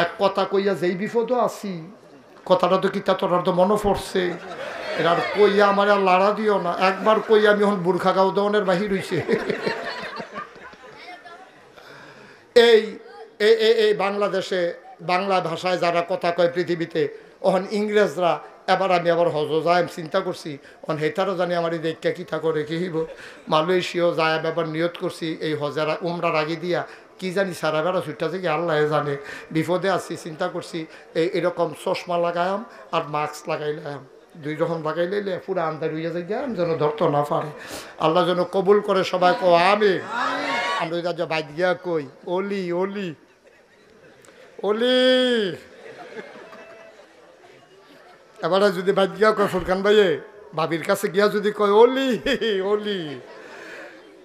এক কথা কইয়া যেই বিপদও আছি, কথাটা তো কিতা তোর তো মনে পড়ছে, এরা আর কইয়া আমার আর লাড়া দিও না। একবার কইয়া আমি এখন বুর্খা গাও দনের বাহির হইছে। এই এই বাংলাদেশে বাংলা ভাষায় যারা কথা কয় পৃথিবীতে, ওখান ইংরেজরা এবার আমি আবার হজ যায় চিন্তা করছি, অন হেতারও জানি আমার এই দেখা কিতা করে কি হইব। মালয়েশিয়াও যায় ব্যাপার নিয়ত করছি এই হজারা উমরার আগে দিয়া, কি জানি সারা বেড়া ছুটটা থেকে আল্লাহ জানে, বিপদে আছি। চিন্তা করছি এরকম চশমা লাগায়াম আর মাস্ক লাগাইলাম, দুই রকম লাগাই লইলে পুরো আন্দার হইয়া যাই গিয়া যেন ধরতে না পারে। আল্লাহ যেন কবুল করে সবাই কো আমি। আমরা যা বাইক গিয়া কই অলি অলি অলি, এবার যদি বাইক গিয়া কয় ফুরকান ভাইয়ে ভাবির কাছে গিয়া যদি কয় অলি অলি,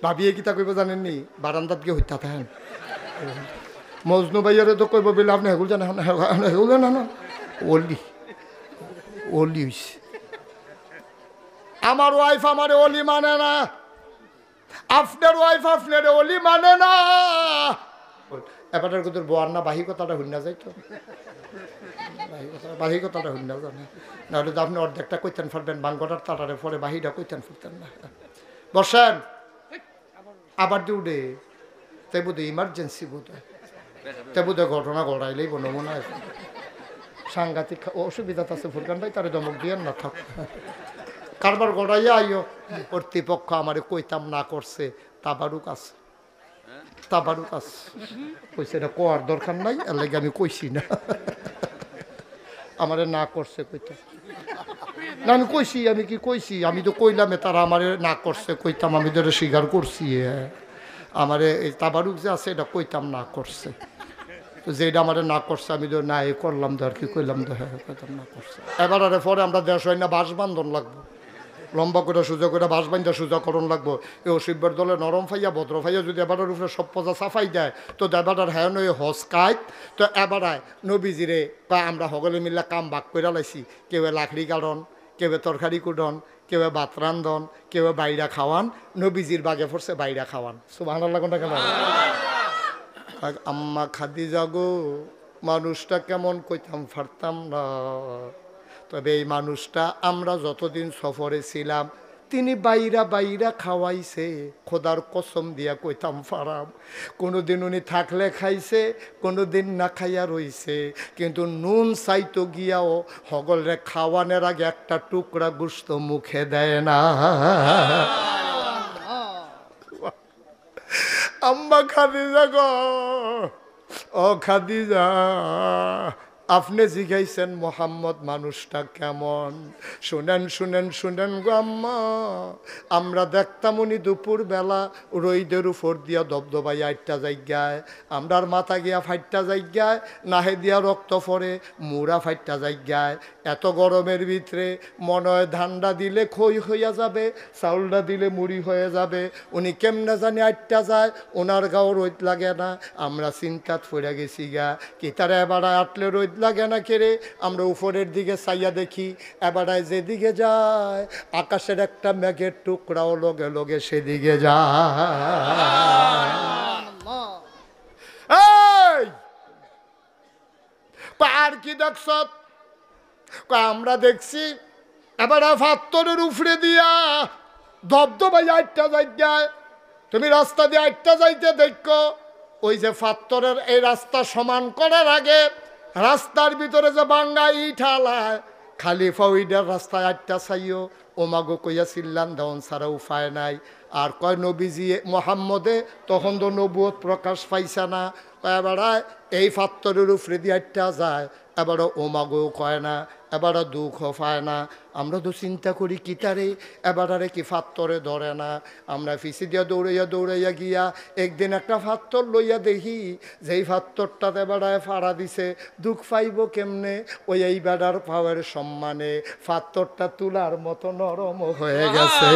ভাবিয়ে কিতা কইব জানেননি, বারান্দাত গিয়ে হইতা থাকেন। মজনু ভাইয়ারে তো কইব বলে আপনি হেগুল জানেন, হেগুল জানেন না, অলি অলি হইছে। আমার ওয়াইফ আমারে অলি মানে না, আপনার ওয়াইফ আপনার অলি মানে না। এবারের কোথাও বোয়ার না বাহি কথাটা হুন্না যাই তো, বাহি কথাটা হুন্না জানে, নাহলে তো আপনি অর্ধেকটা কইতেন পারবেন, বাঙ্গটার তাটারে পরে বাহিটা কইতেন পারতেন না। বসেন আবার দিউডে, তাই বোধ ইমার্জেন্সি বোধ হয়, তাই বোধ ঘটনা ঘটাইলেই কোনো মনে হয় সাংঘাতিক অসুবিধা আছে। ফুরকান ভাই তারে দমক দিয়ে না থাক, কারবার গড়াইয়া আইও। কর্তৃপক্ষ আমারে কইতাম না করছে, তাবারুক আছে, তাবারুক আছে, কইছে এটা কোয়ার দরকার নাই, এর লাগে আমি কইছি না। আমারে না করছে কইতাম না, আমি কইছি, আমি কি কইছি, আমি তো কইলাম তারা আমারে না করছে কইতাম, আমি তো এটা স্বীকার করছি। আমারে এই তাবারুক যে আছে এটা কইতাম না করছে, তো যেটা আমারে না করছে আমি তো না করলাম, তো আর কি কইলাম, তো হ্যাঁ কইতাম না করছে। এবার আরে পরে আমরা দেশ হয় না বাস বান্ধন লাগবো, লম্বা করে সোজা করে বাস বান্ধা সোজা করণ লাগবো। এই অসিব্যের দলে নরম ফাইয়া ভদ্র ফাইয়া যদি এবারের উপরে সব পজা সাফাই দেয়, তো এবারের হ্যাঁ নয় হজ কাইত, তো এবারায় নবীজিরে বা আমরা সকলে মিল্লা কাম ভাগ করে লাইছি, কেউ লাকড়ি কাটন, কেউ তরকারি কুটন, কেউ ভাত রান্ধন, কেউ বাইরা খাওয়ান। নবীজির বাগে পড়ছে বাইরা খাওয়ান। সুবহানাল্লাহ কোনটা কেন? আম্মা খাদিজা গো, মানুষটা কেমন কইতাম পারতাম না, তবে এই মানুষটা আমরা যতদিন সফরে ছিলাম তিনি বাইরা বাইরা খাওয়াইছে, খোদার কসম দিয়া কইতাম পারাম। কোনোদিন উনি থাকলে খাইছে, কোনোদিন না খাইয়া রইছে, কিন্তু নুন চাইতো গিয়াও হগলরে খাওয়ানোর আগে একটা টুকরা গোশত মুখে দেয় না। আম্মা খাদিজা গো, ও খাদিজা, আপনি জিজ্ঞাইছেন মোহাম্মদ মানুষটা কেমন, শুনেন শুনেন শুনেন গো আম্মা। আমরা দেখতাম উনি দুপুর বেলা রইদের উপর দিয়া দবদবাই আটটা জায়গায়, আমরার মাথা গিয়া ফাইটটা জায়গায়, নাহে দিয়া রক্ত পরে মুড়া ফাইটটা জায়গায়। এত গরমের ভিতরে মনে হয় ধানটা দিলে খই হইয়া যাবে, চাউলটা দিলে মুড়ি হয়ে যাবে, উনি কেমনে জানি আটটা যায়, ওনার গাও রোদ লাগে না। আমরা চিন্তাত পড়ে গেছি গা, কি তারা এবারায় আটলে রোদ লাগে না কেড়ে। আমরা উপরের দিকে চাইয়া দেখি, এবারায় যেদিকে যায় আকাশের একটা মেঘের টুকরাও লগে লগে সেদিকে যায়। আর কি দেখছ? আমরা দেখছি এবার ফাত্তরের উপরে দিয়া দবদবাই আটটা জায়গায়, তুমি রাস্তা দিয়ে আটটা যাইতে দেখো, ওই যে ফাত্তরের এই রাস্তা সমান করার আগে রাস্তার ভিতরে যে বাঙ্গা ইট হালায়, খালি ফাউইডার রাস্তায় আটটা চাইও, ওমাগো কইয়া চিল্লান দেওয়ান ছাড়া উপায় নাই। আর কয় নবীজি মোহাম্মদে তখন তো নবুয়ত প্রকাশ পাইছে না, এবারায় এই ফাত্তরের উপরে দিয়ে আটটা যায়, এবারও ওমাগো কয় না, এবারও দুঃখ পায় না। আমরা তো চিন্তা করি কিতারে এবারে কি ফাত্তরে ধরে না। আমরা ফিসি দিয়া দৌড়াইয়া দৌড়াইয়া গিয়া একদিন একটা ফাত্তর লইয়া দেখি, যেই ফাত্তরটাতে বেড়ায় ফাড়া দিছে, দুঃখ পাইব কেমনে, ওই এই বেড়ার পাওয়ার সম্মানে ফাত্তরটা তুলার মতো নরম হয়ে গেছে।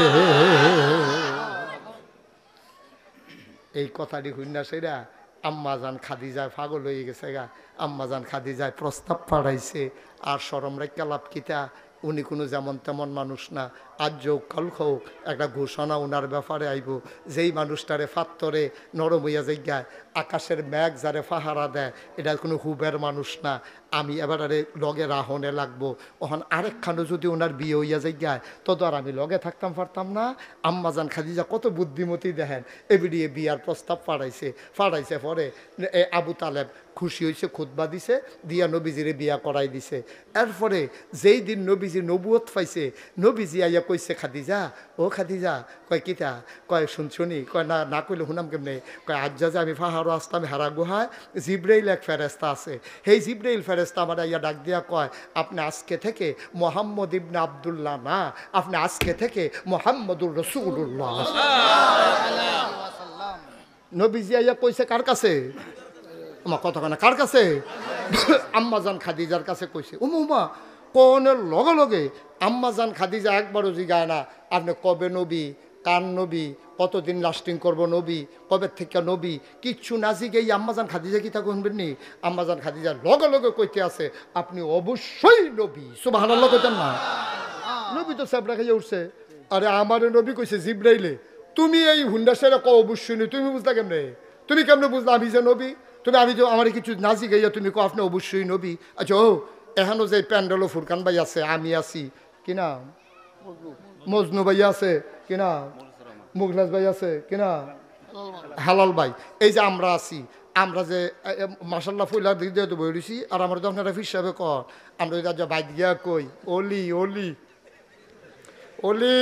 এই কথাটি শুননা সেরা আম্মাজান খাদিজায় পাগল হয়ে গেছে গা। আম্মাজান খাদিজায় প্রস্তাব পাঠাইছে, আর শরম রেখা লাভ কিতা, উনি কোনো যেমন তেমন মানুষ না। আজ যোগ কাল হোক একটা ঘোষণা ওনার ব্যাপারে আইব, যেই মানুষটারে ফাত্তরে নরম হইয়া জায়গায় আকাশের মেঘ যারে ফাহারা দেয়, এটা কোনো হুবের মানুষ না। আমি এবারে লগে রাহনে লাগবো। ওখান আরেকখানো যদি ওনার বিয়ে হইয়া জায়গায় তত আর আমি লগে থাকতাম পারতাম না। আম্মাজান খাদিজা কত বুদ্ধিমতী দেখেন, এবিডিয়ে বিয়ার প্রস্তাব ফাড়াইছে পরে আবু তালেব খুশি হয়েছে, খুতবা দিছে, দিয়া নবীজিরে বিয়া করাই দিছে। এরপরে যেই দিন নবীজি নবুয়ত পাইছে, নবীজি আইয়া কইছে খাদিজা, ও খাদিজা, কয় কিতা, কয় শুনি, কয় না না কইলে শুনাম কেমনে, কয় আজ যে আমি পাহাড়ও আসতাম হারা গুহায়, জিব্রাইল এক ফেরেস্তা আছে, সেই জিব্রাইল ফেরেস্তা আমার আইয়া ডাক দিয়া কয় আপনি আজকে থেকে মোহাম্মদ ইবনে আবদুল্লাহ না, আপনি আজকে থেকে মোহাম্মদুর রসুল্লাহ। নবীজি আইয়া কইছে কার কাছে, আমার কতখানা কার কাছে, আম্মাজান খাদিজার কাছে কইছে। উমা কোনের লগে লগে আম্মাজান খাদিজা একবারও জিগায় না আপনি কবে নবী, কার নবী, কতদিন লাস্টিং করব নবী, কবে থেকে নবী, কিচ্ছু না জিগে আম্মাজান খাদিজা কি তা শুনবেন নি, আম্মাজান খাদিজা লগে লগে কইতে আছে আপনি অবশ্যই নবী। সুবহানাল্লাহ কইতেন না? নবী তো সাবরা খাইয়া উঠছে। আরে আমার নবী কইছে জিব্রাইলে, তুমি এই হুন্ডা সেরা ক অবশ্যই নই, তুমি বুঝলা কেমনে, তুমি কেমনে বুঝলা আমি যে নবী, তুমি আমি তো আমার কিছু নাচি গাইয়া তুমি কো আপনি অবশ্যই নবী। আচ্ছা ও এখানো যে প্যান্ডেল ফুরকান ভাই আছে, আমি আছি কিনা, মজনু ভাই আছে কিনা, মুগলাস ভাই আছে কিনা, হালাল ভাই, এই যে আমরা আছি, আমরা যে মাসাল্লাহ ফুলার দিক দিয়ে তো বই রয়েছি। আর আমরা যখন একটা হিসাবে কর আমরা যা বাইক গিয়া কই অলি অলি অলি,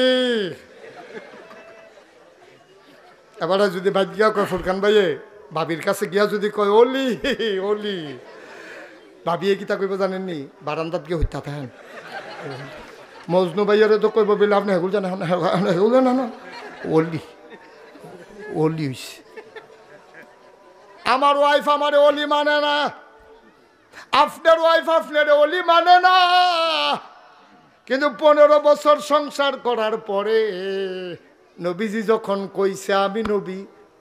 এবার যদি বাইক গিয়া কয় ফুরকান ভাইয়ে ভাবির কাছে গিয়া যদি কয় অলি অলি, ভাবিয়ে কিতা কইব জানেননি, বারান্দাত গিয়ে হত্যা থাকেন। মজনু ভাইয়ারে তো কইব বলে আপনি হেগুল জানেন, হেগুল জানেন না, অলি অলি হইছে। আমার ওয়াইফ আমারে অলি মানে না, আপনার ওয়াইফ আপনার অলি মানে না। কিন্তু 15 বছর সংসার করার পরে নবীজি যখন কইছে আমি নবী,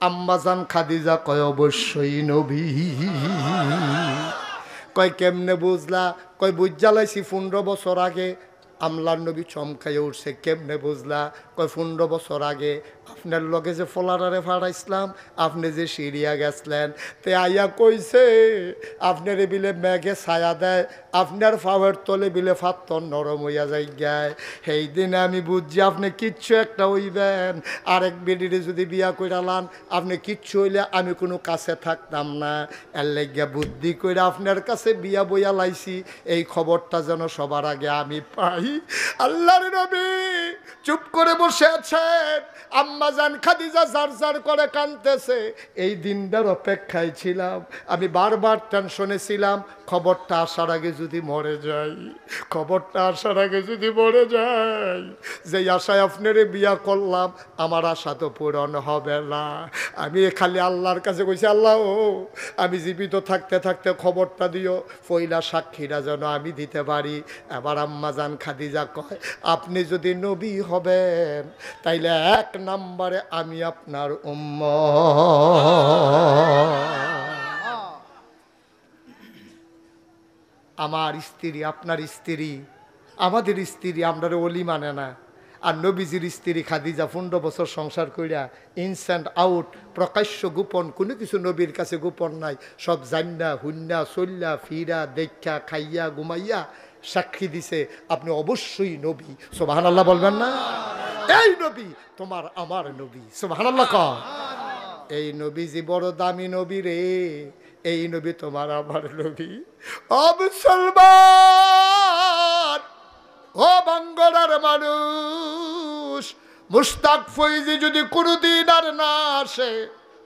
আম্মাজান খাদিজা কয় অবশ্যই নবী। কয় কেমনে বুঝলা, কয় বুঝালাইছি 15 বছর আগে। আমলার নবী চমকাইয়া উঠছে, কেমনে বুঝলা, কয় 15 বছর আগে আপনার লগে যে ফলারারে ফাড়াইছিলাম, আপনি যে সিরিয়া গেছলেন, তে আইয়া কইছে আপনার বিলে মেঘে ছায়া দেয়, আপনার ফাওয়ার তলে বিলে ফাত্তর নরম হইয়া যাই গায়। সেই দিনে আমি বুঝছি আপনি কিচ্ছু একটা হইবেন, আরেক বেডিরে যদি বিয়া কইরালান আপনি কিচ্ছু হইলে আমি কোনো কাছে থাকতাম না। এর লাগিয়া বুদ্ধি কইরা আপনার কাছে বিয়া বইয়া লাইছি, এই খবরটা যেন সবার আগে আমি পাই। আল্লাহর নবী চুপ করে বসে আছেন, আম্মাজান খাদিজা জার জার করে কাঁদতেছে। এই দিনটার অপেক্ষায় ছিলাম, আমি বারবার টেনশনে ছিলাম, খবরটা আসার আগে যদি মরে যাই, খবরটা আসার আগে যদি মরে যাই। যেই আশায় আপনারে বিয়া করলাম আমার আশা তো পূরণ হবে না। আমি খালি আল্লাহর কাছে কইছি, আল্লাহ ও আমি জীবিত থাকতে থাকতে খবরটা দিও, পয়লা সাক্ষীরা যেন আমি দিতে পারি। এবার আম্মাজান খাদিজা কয় আপনি যদি নবী হবেন তাইলে 1 নম্বরে আমি আপনার উম্মত। আমার স্ত্রী আপনার স্ত্রী আমাদের স্ত্রী, আমরা ওলি মানে না। আর নবীজির স্ত্রী খাদিজা 15 বছর সংসার কইরা ইনস্ট্যান্ট আউট, প্রকাশ্য গোপন কোনো কিছু নবীর কাছে গোপন নাই। সব জান্না হুন্না চল্লা ফিরা দেখা খাইয়া ঘুমাইয়া সাক্ষী দিছে আপনি অবশ্যই নবী। সুবহানাল্লাহ বলবেন না? এই নবী তোমার আমার নবী। সুবহানাল্লাহ ক। এই নবীজি বড় দামি নবী রে, এই নবী তোমার আমার নবী। ও মুসলমান, ও বাঙ্গলার মানুষ, মুশতাক ফৈজি যদি কোনোদিন আর না আসে,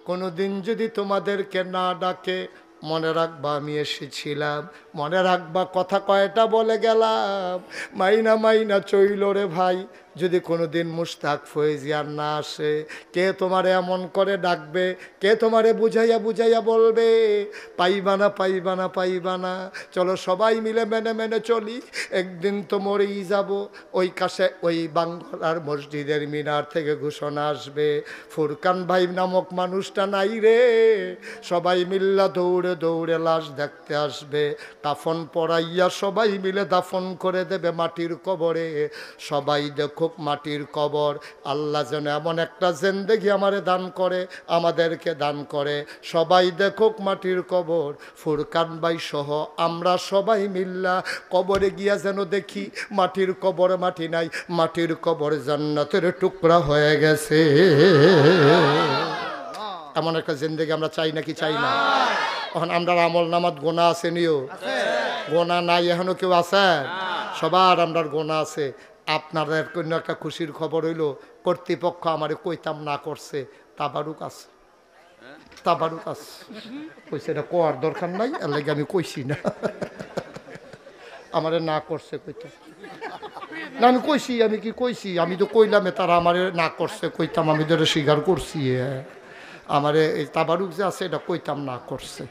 কোনোদিন যদি তোমাদেরকে না ডাকে, মনে রাখবা আমি এসেছিলাম, মনে রাখবা কথা কয়টা বলে গেলাম। মাইনা মাইনা চইল রে ভাই, যদি কোনোদিন মুশতাক ফয়েজিয়ার না আসে, কে তোমারে এমন করে ডাকবে, কে তোমারে বুঝাইয়া বুঝাইয়া বলবে পাইবা না পাইবা না পাইবা না। চলো সবাই মিলে মেনে মেনে চলি, একদিন তো মরেই যাব। ওই কাছে ওই বাংলার মসজিদের মিনার থেকে ঘোষণা আসবে, ফুরকান ভাই নামক মানুষটা নাই রে। সবাই মিল্লা দৌড়ে দৌড়ে লাশ দেখতে আসবে, কাফন পরাইয়া সবাই মিলে দাফন করে দেবে মাটির কবরে। সবাই দেখুক মাটির কবর। আল্লাহ যেন এমন একটা জিন্দেগি আমারে দান করে, আমাদেরকে দান করে। সবাই দেখুক মাটির কবর। ফুরকান ভাই সহ আমরা সবাই মিল্লা কবরে গিয়া যেন দেখি মাটির কবর মাটি নাই, মাটির কবর জান্নাতের টুকরা হয়ে গেছে। এমন একটা জিন্দেগি আমরা চাই নাকি চাই না? এখন আমরা আমল নামাত গোনা আছে নিও, গোনা নাই এখনো কেউ আছে? সবার আমরার গোনা আছে। আপনাদের কোনো একটা খুশির খবর হইল, কর্তৃপক্ষ আমারে কইতাম না করছে, তাবারুক আছে, তাবারুক আছে। কইছে এটা কোয়ার দরকার নাই, এর লাগে আমি কইছি না। আমারে না করছে কইতাম না, আমি কইছি, আমি কি কইছি? আমি তো কইলাম তারা আমারে না করছে কইতাম, আমি তো স্বীকার করছি। আমারে এই তাবারুক যে আছে এটা কইতাম না করছে,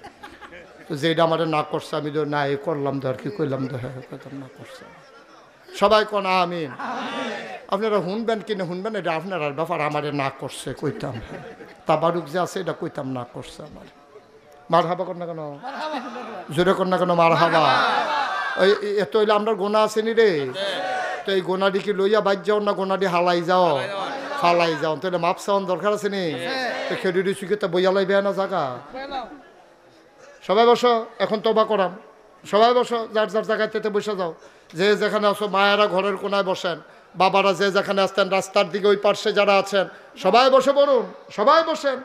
তো যেটা আমারে না করছে আমি তো না করলাম, তো আর কি কইলাম, তো হ্যাঁ কইতাম না করছে। সবাই কোন আমিন। আপনারা শুনবেন কিনা শুনবেন, এটা আপনার ব্যাপার। আমারে না করছে কইতাম, তাবারুক যে আছে এটা কইতাম না করছে। আমার মার হাবা কর না কেন, জোরে কর না কেন মার হাবা। ওই এত হইলে আপনার গোনা আসেনি রে, তো এই গোনাটি কি লইয়া বাইর যাও না গোনাটি হালাই যাও, ফালাই যাও? তাহলে মাপ চাওয়ান দরকার আছে নি? তো খেডুডি চুকে বইয়া লাইবে না জায়গা। সবাই বসো, এখন তবা করাম। সবাই বসো, যার যার জায়গাতে বসে যাও। যে যেখানে আসো, মায়েরা ঘরের কোনায় বসেন, বাবারা যে যেখানে আসতেন রাস্তার দিকে ওই পার্শ্বে যারা আছেন সবাই বসে পড়ুন, সবাই বসেন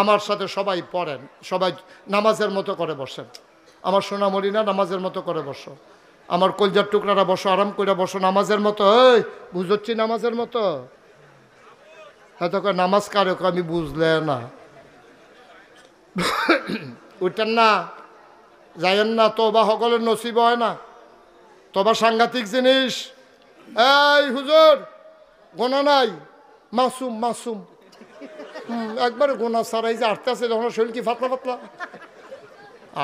আমার সাথে, সবাই পড়েন, সবাই নামাজের মতো করে বসেন। আমার সোনামণি না, নামাজের মতো করে বসো। আমার কলজার টুকরারা বসো, আরাম করে বসো নামাজের মতো। এই বুঝছি নামাজের মতো? এত নামাজ কারে আমি বুঝলে না। উঠেন না, যাইয়েন না, তোবা সকলের নসিব হয় না। তোবা সাংঘাতিক জিনিস। এই হুজুর গোনা নাই, মাসুম মাসুম। একবারে গোনা ছাড়াই যে আটতে আছে যখন শরীর কি ফাতলা ফাতলা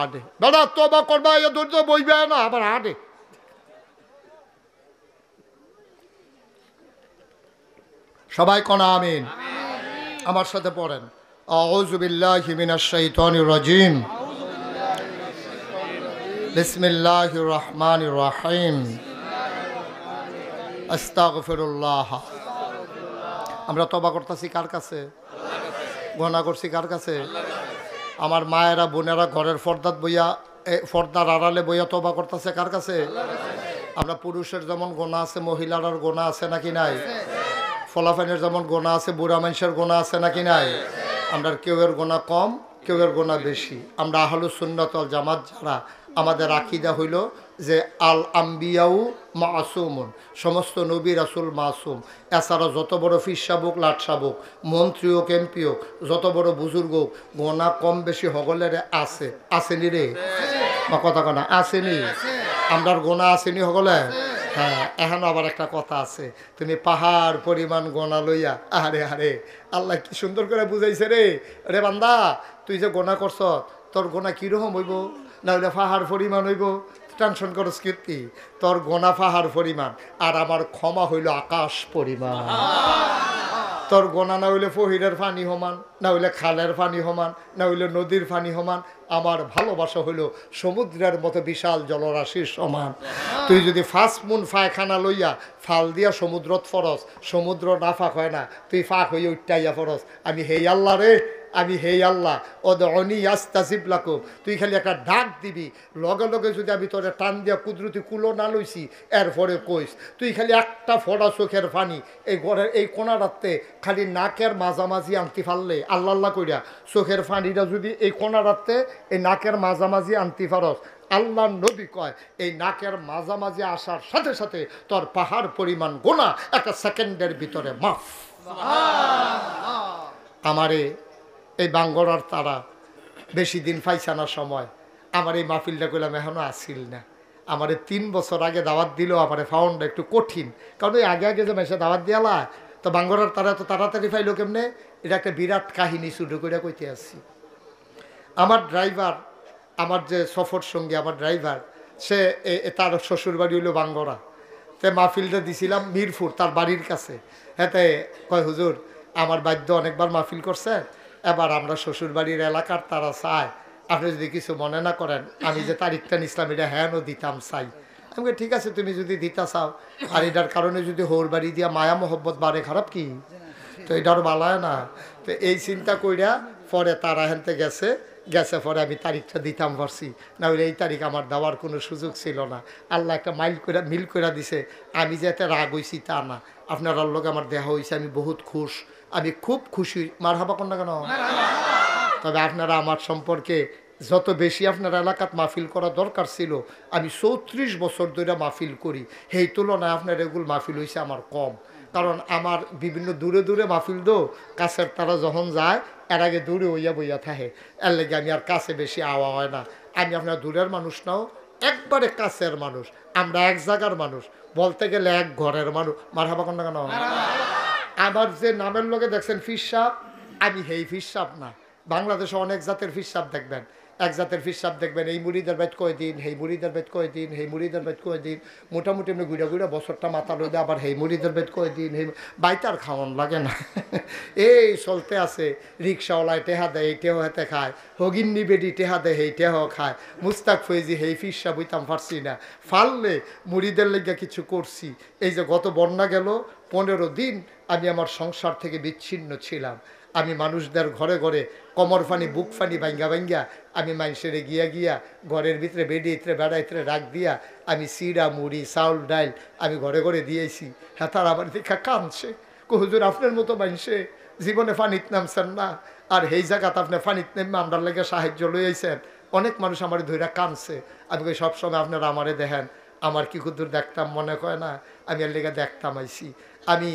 আডে বেড়া, তোবা করবা এ ধৈর্য বইবে না, আবার আডে। সবাই কোন আমিন। আমার সাথে পড়েন, আউযু বিল্লাহি মিনাশ শাইতানির রাজিম, বিসমিল্লাহির রহমানির রহিম, আস্তাগফিরুল্লাহ। আমরা তওবা করতেছি কার কাছে? গুনাহ করছি কার কাছে? আমার মায়েরা বোনেরা ঘরের পর্দাত বইয়া, পর্দার আড়ালে বইয়া তওবা করতেছে কার কাছে? আমরা পুরুষের যেমন গোনা আছে, মহিলার গোনা আছে নাকি নাই? ফলাফানের যেমন গোনা আছে, বুড়া মানুষের গোনা আছে নাকি নাই? আমরা কেউয়ের গোনা কম, কেউয়ের গোনা বেশি। আমরা আহলুস সুন্নাত ওয়াল জামাত যারা, আমাদের আকীদা হইল যে আল আম্বিয়াউ মাসুমুন, সমস্ত নবী রাসূল মাসুম। এছাড়া যত বড় ফির সাবুক, লাট সাবুক, মন্ত্রী হোক, এমপি হোক, যত বড় বুজুর্গ হোক, গোনা কম বেশি হগলের আছে। আসেনি রে বা কথা কনা আসেনি? আমরার গোনা আসেনি হগলে? হ্যাঁ। এখন আবার একটা কথা আছে, তুমি পাহাড় পরিমাণ গোনা লইয়া, আরে আরে আল্লাহ কি সুন্দর করে বুঝাইছে রে। রে বান্দা, তুই যে গোনা করছ, তোর গোনা কিরকম হইব? না হইলে পাহাড় পরিমাণ হইব? টেনশন করস কীর্তি, তোর গোনা পাহাড় পরিমাণ, আর আমার ক্ষমা হইল আকাশ পরিমাণ। তোর গোনা না হইলে ফহিরের পানি সমান, না হইলে খালের পানি সমান, না হইলে নদীর পানি সমান। আমার ভালোবাসা হইল সমুদ্রের মতো বিশাল জলরাশির সমান। তুই যদি ফার্স্ট মুন ফায়খানা লইয়া ফাল দিয়া সমুদ্রত ফরস, সমুদ্র না ফাঁক হয় না, তুই ফাঁক হইয়া উঠাইয়া ফরস। আমি হেই আল্লাহ রে, আমি হেই আল্লাহ ওদউনি আস্তাজিব লাকুম। তুই খালি একটা ডাক দিবি, লগে লগে যদি আমি তোরে টান দিয়া কুদরতি কুলো না লইছি, এরপরে কইস। তুই খালি একটা ফোঁটা চোখের পানি এই ঘরের এই কোনারাতে খালি নাকের মাঝামাঝি আনতে পারলে, আল্লাহ আল্লাহ কইরা চোখের পানিটা যদি এই কোনারাতে এই নাকের মাঝামাঝি আনতে পারস, আল্লাহ নবী কয় এই নাকের মাঝামাঝি আসার সাথে সাথে তোর পাহাড় পরিমাণ গোনা একটা সেকেন্ডের ভিতরে মাফ। আমারে এই বাঙ্গরার তারা বেশি দিন পাইছে না সময়, আমার এই মাহফিলটা করলাম এখনো আসিল না। আমারে 3 বছর আগে দাওয়াত দিল, আমারে ফাউন্ডটা একটু কঠিন, কারণ ওই আগে আগে যে মেসে দাওয়াত দিয়ালা তো বাঙ্গরার তারা তো তাড়াতাড়ি পাইলো কেমনে, এটা একটা বিরাট কাহিনী শুরু করে কইতে আসছি। আমার ড্রাইভার, আমার যে সফর সঙ্গী আমার ড্রাইভার, সে তার শ্বশুর বাড়ি হইলো বাঙ্গরা, তে মাহফিলটা দিছিলাম মিরপুর তার বাড়ির কাছে। হ্যাঁ, কয় হুজুর আমার বাদ্য অনেকবার মাহফিল করছে, এবার আমরা শ্বশুর বাড়ির এলাকার তারা চায়, আপনি যদি কিছু মনে না করেন আমি যে তারিখটা নিছিলাম এটা হ্যাঁও দিতাম চাই। আমি ঠিক আছে তুমি যদি দিতা চাও, আর এটার কারণে যদি হোর বাড়ি দিয়া মায়া মোহব্বত বাড়ে খারাপ কি, তো এটার বালায় না। তো এই চিন্তা কইরা পরে তারা হেনতে গেছে পরে আমি তারিখটা দিতাম পারছি, না হলে এই তারিখ আমার দেওয়ার কোনো সুযোগ ছিল না। আল্লাহ একটা মিল করে দিছে, আমি যাতে রাগ হইছি তা না, আপনার লোক আমার দেহা হয়েছে, আমি বহুত খুশ, আমি খুব খুশি। মার হাবা কোন না কেন? তবে আপনারা আমার সম্পর্কে যত বেশি আপনার এলাকাত মাহফিল করা দরকার ছিল, আমি 34 বছর ধরে মাহফিল করি, সেই তুলনায় আপনার এগুলো মাহফিল হয়েছে আমার কম। কারণ আমার বিভিন্ন দূরে দূরে মাহফিল দো, কাছের তারা যখন যায় এর আগে দূরে হইয়া বইয়া থাকে, এর লেগে আমি আর কাছে বেশি আওয়া হয় না। আমি আপনার দূরের মানুষ নাও, একবারে কাছের মানুষ, আমরা এক জায়গার মানুষ, বলতে গেলে এক ঘরের মানুষ। মার হাবা কন্যা কেন? আমার যে নামের লোকে দেখছেন ফির সাহেব, আমি হেই ফির সাহেব না। বাংলাদেশে অনেক জাতের ফির সাহেব দেখবেন, এক জাতের ফির সাহেব দেখবেন এই মুড়িদের বেদ কয়দিন, হেই মুড়িদের বেদ কয়দিন, হেই মুড়িদের বেদ কয়দিন, মোটামুটি এমনি ঘুরে ঘুরে বছরটা মাথা লইলে আবার হেই মুড়িদের বেদ কয়দিন, হেই বাইতার খাওয়ান লাগে না। এই চলতে আছে, রিক্সাওয়ালায় টেহা দেয়, এই টেহ হাতে খায়, হগিন্নি বেডি টেহা দেয়, হেই টেহ খায়। মুস্তাক ফৈজি হেই ফির সাহেব হইতাম পারছি না, ফাললে মুড়িদের লেগে কিছু করছি। এই যে গত বন্যা গেল 15 দিন আমি আমার সংসার থেকে বিচ্ছিন্ন ছিলাম। আমি মানুষদের ঘরে ঘরে কমর ফানি বুক ফানি ভাঙ্গা আমি মানুষের গিয়া ঘরের ভিতরে বেডিয়ে বেড়াইতে রাখ দিয়া আমি চিড়া মুড়ি চাউল ডাইল আমি ঘরে ঘরে দিয়েছি। হ্যাঁ, তার আমার দেখা কাঁদছে, হুজুর আপনার মতো মানুষে জীবনে ফানিত নামছেন না, আর এই জায়গাতে আপনি ফানিত নেমে আমরার লেগে সাহায্য লইয়াছেন। অনেক মানুষ আমার ধৈরা কাঁদছে। আমি সবসময় আপনারা আমারে দেখেন, আমার কি কুদুর দেখতাম মনে হয় না, আমি এর লেগে দেখতাম আইছি। আমি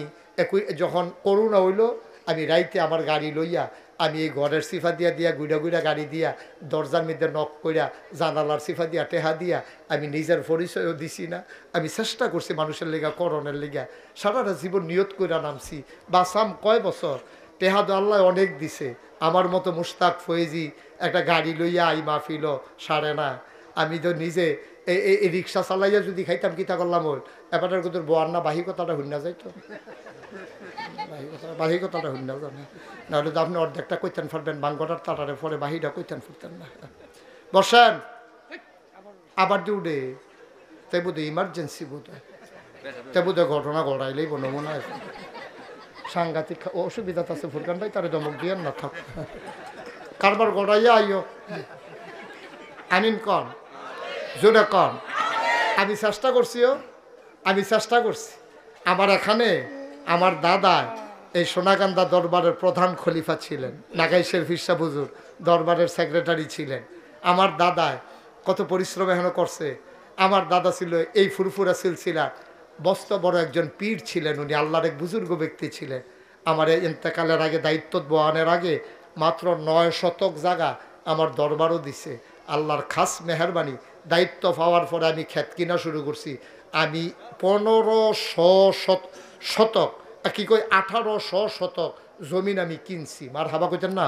যখন করোনা হইলো, আমি রাইতে আমার গাড়ি লইয়া আমি এই ঘরের সিফা দিয়া গুড়া গাড়ি দিয়া দরজার মধ্যে নক কইরা জানালার সিফা দিয়া টেহা দিয়া আমি নিজের পরিচয়ও দিছি না। আমি চেষ্টা করছি মানুষের লেগা, করণের লেগা, সারাটা জীবন নিয়ত কইরা নামছি। বাসাম কয় বছর, টেহা তো আল্লাহ অনেক দিছে। আমার মতো মুস্তাক ফয়েজি একটা গাড়ি লইয়া আই মাহফিল সারে না। আমি তো নিজে এই রিক্সা চালাইয়া যদি খাইতাম কিতা করলাম, ওই এবারের কোথাও বোয়ার না বাহি কথাটা শুন না যাইতো, বাহি কথাটা শুন না জানে, নাহলে তো আপনি অর্ধেকটা কইতেন পারবেন, বাঙ্গটার তাটারে পরে বাহিটা কইতেন পারতেন না। বসেন, আবার দিউডে তাই বোধ ইমার্জেন্সি বোধ হয়, তাই বোধ ঘটনা ঘটাইলেই মনে মনে হয় সাংঘাতিক অসুবিধা আছে। ফুরকান ভাই তারে দমক দিয়ে না থাক, কারবার গড়াইয়া আইও আনিন কন জোরে কন। আমি চেষ্টা করছিও, আমি চেষ্টা করছি। আমার এখানে আমার দাদা এই সোনাকান্দা দরবারের প্রধান খলিফা ছিলেন, নাগাইশের ফিরসা হুজুর দরবারের সেক্রেটারি ছিলেন। আমার দাদায় কত পরিশ্রম এখনো করছে। আমার দাদা ছিল এই ফুরফুরা সিলসিলা বস্ত বড় একজন পীর ছিলেন, উনি আল্লাহর এক বুজুর্গ ব্যক্তি ছিলেন। আমার ইন্তেকালের আগে দায়িত্ব বহানের আগে মাত্র 9 শতক জায়গা আমার দরবারও দিছে। আল্লাহর খাস মেহরবানি, দায়িত্ব পাওয়ার পরে আমি ক্ষেত কিনা শুরু করছি। আমি 1500 শতক কি কই 1800 শতক জমিন আমি কিনছি। মার হাবা কইতেন না,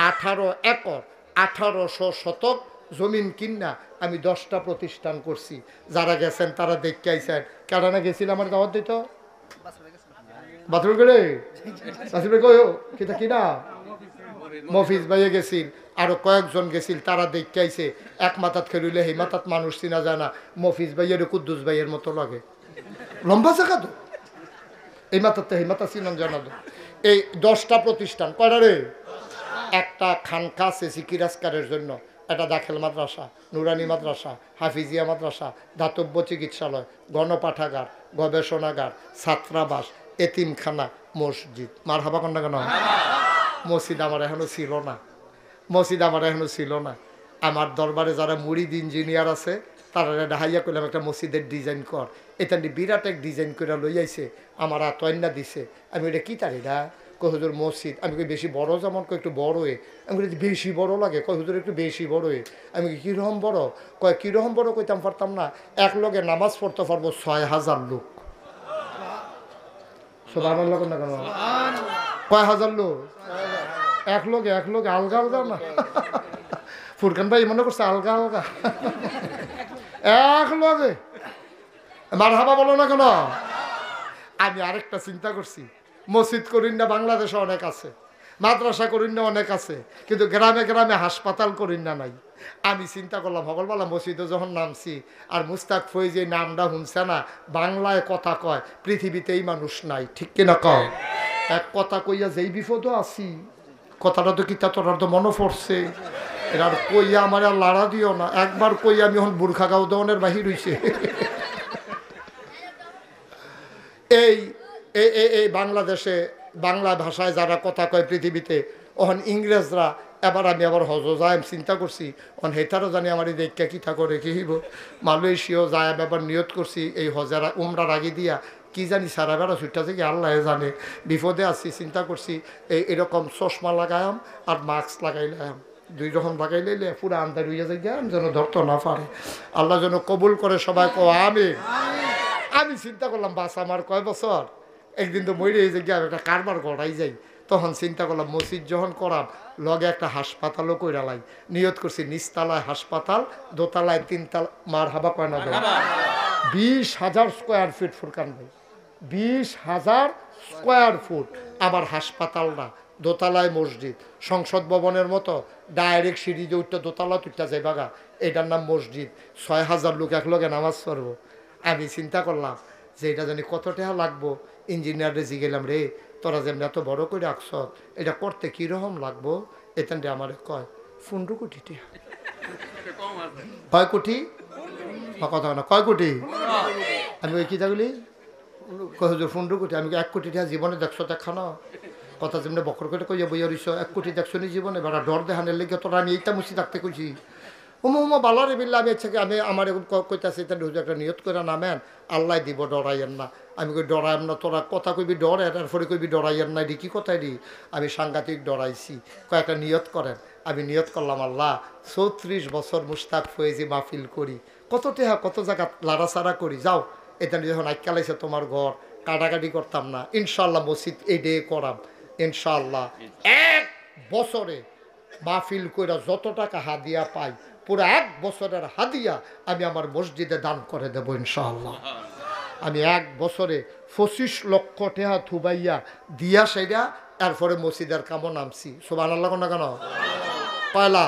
18 একর 1800 শতক জমিন কিনা আমি 10টা প্রতিষ্ঠান করছি। যারা গেছেন তারা দেখতে আইছেন। কেডানা গেছিল আমার দাওয়াত দিত বাথরুম গেলে কিতা কিনা মফিজ ভাইয়ে গেছিল, আরো কয়েকজন গেছিল, তারা দেখতে আইছে। এক মাথাত খেলিলে সেই মাথাত মানুষ চিনা যায় না। মফিজ ভাইয়ের কুদ্দুস ভাইয়ের মতো লাগে, লম্বা জায়গা তো, এই মাথাতে সেই মাথা চিনান জানা। এই 10টা প্রতিষ্ঠান কয়টা রে? একটা খানকা আছে সিকিরাজকারের জন্য, একটা দাখিল মাদ্রাসা, নুরানি মাদ্রাসা, হাফিজিয়া মাদ্রাসা, দাতব্য চিকিৎসালয়, গণপাঠাগার, গবেষণাগার, ছাত্রাবাস, এতিমখানা, মসজিদ। মার হাবা কন্যা কেন? মসজিদ আমার এখনো ছিল না, মসজিদ আমার এখনো ছিল না। আমার দরবারে যারা মুরিদ ইঞ্জিনিয়ার আছে তারা ডাহাইয়া করলাম একটা মসজিদের ডিজাইন কর। এটা বিরাট এক ডিজাইন করে লই আইছে, আমার আতয়না দিছে। আমি ওটা কী তারিডা কই হুজুর মসজিদ, আমি কই বেশি বড় যেমন, কই একটু বড় আমি কই বেশি বড় লাগে, কই হুজুর একটু বেশি বড় আমি কই কীরকম বড়, কয় কীরকম বড় কইতাম পারতাম না, এক লগে নামাজ পড়তে পারবো 6000 লোক। সুবহানাল্লাহ না কেন, কয় হাজার লোক এক লগে আলগা আলগা না ফুরকান ভাই মনে করছে আলগা আলগা এক লগে মারহাবা বলো না কেন। আমি আরেকটা চিন্তা করছি, মসজিদ করিন না বাংলাদেশে অনেক আছে, মাদ্রাসা করিন না অনেক আছে, কিন্তু গ্রামে গ্রামে হাসপাতাল করিন না নাই। আমি চিন্তা করলাম সকালবেলা মসজিদে যখন নামছি আর মুস্তাক ফৈজ এই নামটা শুনছে না, বাংলায় কথা কয়, পৃথিবীতেই মানুষ নাই, ঠিক কিনা কয়? এক কথা কইয়া যেই বিপদও আছি, কথাটা তো কিতা তোর তো মনে পড়ছে, এটা আর কইয়া আমার আর লাড়া দিও না, একবার কইয়া আমি এখন বুর্খা গাও দনের বাহির হইছে। এই এই বাংলাদেশে বাংলা ভাষায় যারা কথা কয় পৃথিবীতে, ওখান ইংরেজরা, এবার আমি আবার হজ যায় চিন্তা করছি, ওখান হেতারও জানি আমার এই দেখা কিতা করে কি হইব, মালয়েশিয়াও যায় এবার নিয়ত করছি এই হজারা উমরার আগে দিয়া, কি জানি সারা বেড়া ছুটটা থেকে আল্লাহ জানে, বিপদে আছি, চিন্তা করছি এরকম চশমা লাগায়াম আর মাস্ক লাগাইলাম, দুই রকম লাগাইলে পুরো আন্দার হইয়া যায় জ্ঞান যেন ধরতে না পারে, আল্লাহ যেন কবুল করে সবাই কো আমিন। আমি চিন্তা করলাম বাস আমার কয় বছর, একদিন তো মরে যে গিয়ে একটা কারবার গড়াই যাই, তখন চিন্তা করলাম মসজিদ যখন করাম লগে একটা হাসপাতালও কইরালাই, নিয়ত করছি নিচতলায় হাসপাতাল, দোতলায় 3 তলা, মার হাবা কয় না 20,000 স্কোয়ার ফিট ফুরকান ভাই, 20,000 স্কোয়ার ফুট আমার হাসপাতালটা, দোতলায় মসজিদ, সংসদ ভবনের মতো ডাইরেক্ট সিঁড়ি দিয়ে উঠতে দোতলা তুলতে যাই বাগা, এটার নাম মসজিদ, 6,000 লোক এক লগে নামাজ পড়বো। আমি চিন্তা করলাম যে এটা জানি কত টাকা লাগবো, ইঞ্জিনিয়ারে জিগেলাম রে তোরা যেমন এত বড় করে রাখছ, এটা করতে কীরকম লাগবো, এখান আমার কয় 15 কোটি টাকা। কয় কোটি কথা না, কয় কোটি, আমি ওই কি থাকলি কয় হুজুর 15 কোটি, আমি 1 কোটি টাকা জীবনে দেখছো দেখা না, কথা যেমনি বকর করে কইয়া বইয়া রইছ, 1 কোটি দেখছো নি জীবনে, বেড়া ডর দেখানের লেগে তোরা আমি এইটা মুছি থাকতে কইছি, উমা বালারে বিল্লা, আমি ইচ্ছাকে আমি আমার কইতাছি হুজুর একটা নিয়ত করে নামেন, আল্লাহ দিব, ডরাইয়েন না। আমি কই ডরাইম না, তোরা কথা কইবি ডরে, তারপরে কইবি ডরাইয়েন না, এটি কি কথাই দি, আমি সাংঘাতিক ডরাইছি, কয়েকটা নিয়ত করেন। আমি নিয়ত করলাম আল্লাহ 34 বছর মুস্তাক ফয়েজি মাহফিল করি, কত টেহা কত জায়গা লাড়াচাড়া করি, যাও এটা যখন আইকালাইছে তোমার ঘর, কাটাকাটি করতাম না, ইনশাল্লাহ মসজিদ এই ডে করাম, ইনশাল্লাহ 1 বছরে মাহফিল কইরা যত টাকা হাদিয়া পাই পুরো 1 বছরের হাদিয়া আমি আমার মসজিদে দান করে দেব ইনশাআল্লাহ। আমি 1 বছরে 25 লক্ষ টাকা থুবাইয়া দিয়া সেটা, এরপরে মসজিদের কামও নামছি, সুবহানাল্লাহ না কেন, পয়লা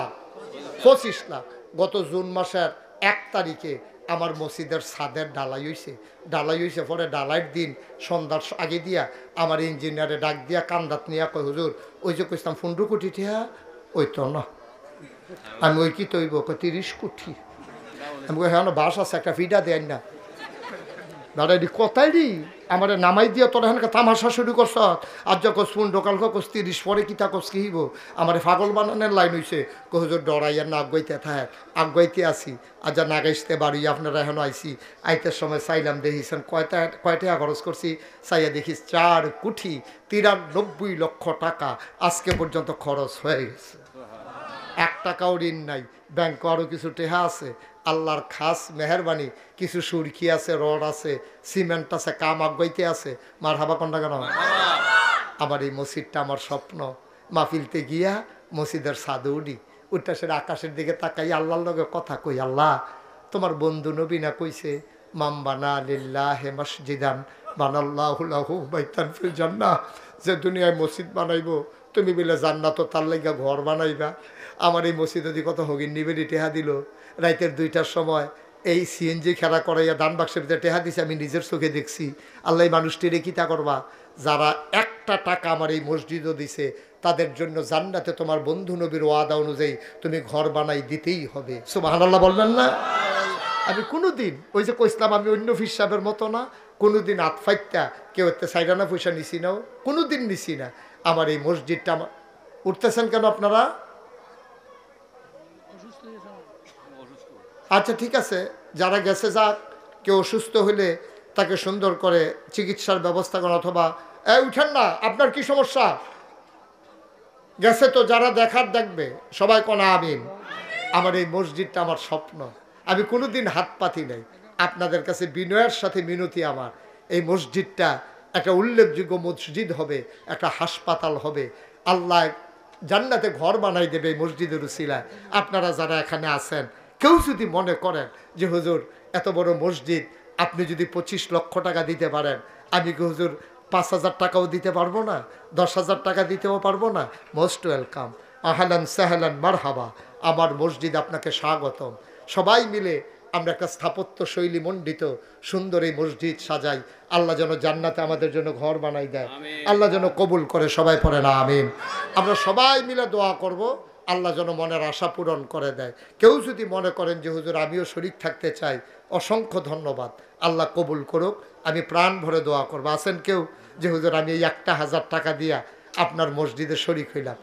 25 লাখ। গত জুন মাসের 1 তারিখে আমার মসজিদের ছাদের ঢালাই হয়েছে, পরে ঢালাইয়ের দিন সন্ধ্যার আগে দিয়া আমার ইঞ্জিনিয়ারে ডাক দিয়া কান্দাত নিয়া কয় হুজুর ওই যে কইতাম 15 কোটি টাকা, ওই তো না, আমি ওই কি তৈব 30 কোটি, আমি কই হ্যাঁ বাস আছে একটা ফিডা দেন না, দাদা এটি কথাই রি আমার নামাই দিয়া তোরা এখানে তামাশা শুরু করছ, আর যখন শুন ঢোকাল কস 30 পরে কিতা কস কি হইব, আমার পাগল বানানোর লাইন হইছে, হুজুর ডরাইয়ার না আগাইতে থাক, আগাইতে আসি, আর যা নাগাইতে বাড়ি আপনারা এখন আইসি, আইতের সময় চাইলাম দেখিছেন কয়টা খরচ করছি, চাইয়া দেখিস 4 কোটি 93 লক্ষ টাকা আজকে পর্যন্ত খরচ হয়ে গেছে, 1 টাকাও ঋণ নাই, ব্যাংকে আরও কিছু টেহা আছে, আল্লাহর খাস মেহরবানি, কিছু সুরকি আছে, রড আছে, সিমেন্ট আছে, কাম আগাইতে আছে, মার হাবা কন্যা কেন। আমার এই মসজিদটা আমার স্বপ্ন, মাহফিলতে গিয়া মসজিদের ছাদে উঠতে সেটা আকাশের দিকে তাকাই আল্লাহর লগে কথা কই, আল্লাহ তোমার বন্ধু নবী না কইছে মাম বানা লিল্লাহি মসজিদান বানাল্লাহু লাহু বাইতান ফিল জান্নাহ, যে দুনিয়ায় মসজিদ বানাইবো তুমি বলে জান্নাত তার লাগা ঘর বানাইবা। আমার এই মসজিদে দি কত হগিন নিবেদি টেহা দিল, রাইতের 2টার সময় এই সিএনজি খেলা করাইয়া দান বাক্সের ভিতরে টেহা দিছে, আমি নিজের চোখে দেখছি। আল্লাহ মানুষটিরে কিতা করবা, যারা 1টা টাকা আমার এই মসজিদও দিছে তাদের জন্য জান্নাতে তোমার বন্ধু নবীর ওয়াদা অনুযায়ী তুমি ঘর বানাই দিতেই হবে, সুবহানাল্লাহ বলবেন না। আমি কোনোদিন ওই যে কইসলাম আমি অন্য হিসাবের মতো না, কোনোদিন আতফাইত্যা কেউ এতে সাইডানা পয়সা নিছি নাও, কোনোদিন নিছি না। আমার এই মসজিদটা উঠতেছেন কেন আপনারা, আচ্ছা ঠিক আছে, যারা গেছে যাক, কেউ অসুস্থ হলে তাকে সুন্দর করে চিকিৎসার ব্যবস্থা করেন, অথবা উঠেন না, আপনার কি সমস্যা? গেছে তো, যারা দেখার দেখবে সবাই কোনা আমিন। আমার এই মসজিদটা আমার স্বপ্ন, আমি কোনোদিন হাত পাতি নাই। আপনাদের কাছে বিনয়ের সাথে মিনতি আমার, এই মসজিদটা একটা উল্লেখযোগ্য মসজিদ হবে, একটা হাসপাতাল হবে। আল্লাহ জান্নাতে ঘর বানাই দেবে এই মসজিদের উসিলায়। আপনারা যারা এখানে আছেন, কেউ যদি মনে করেন যে হুজুর এত বড় মসজিদ, আপনি যদি 25 লক্ষ টাকা দিতে পারেন, আমি কি হুজুর 5,000 টাকাও দিতে পারবো না, 10,000 টাকা দিতেও পারবো না? মোস্ট ওয়েলকাম, আহলান সাহলান মারহাবা, আমার মসজিদ আপনাকে স্বাগতম। সবাই মিলে আমরা একটা স্থাপত্য শৈলী মণ্ডিত সুন্দর এই মসজিদ সাজাই। আল্লাহ যেন জান্নাতে আমাদের জন্য ঘর বানাই দেয়, আল্লাহ যেন কবুল করে। সবাই পড়ে না আমিন। আমরা সবাই মিলে দোয়া করব, আল্লাহ যেন মনের আশা পূরণ করে দেয়। কেউ যদি মনে করেন যে হুজুর আমিও শরীক থাকতে চাই, অসংখ্য ধন্যবাদ, আল্লাহ কবুল করুক। আমি প্রাণ ভরে দোয়া করবো। আছেন কেউ যে হুজুর আমি এই 1,000 টাকা দিয়া আপনার মসজিদে শরীক হইলাম?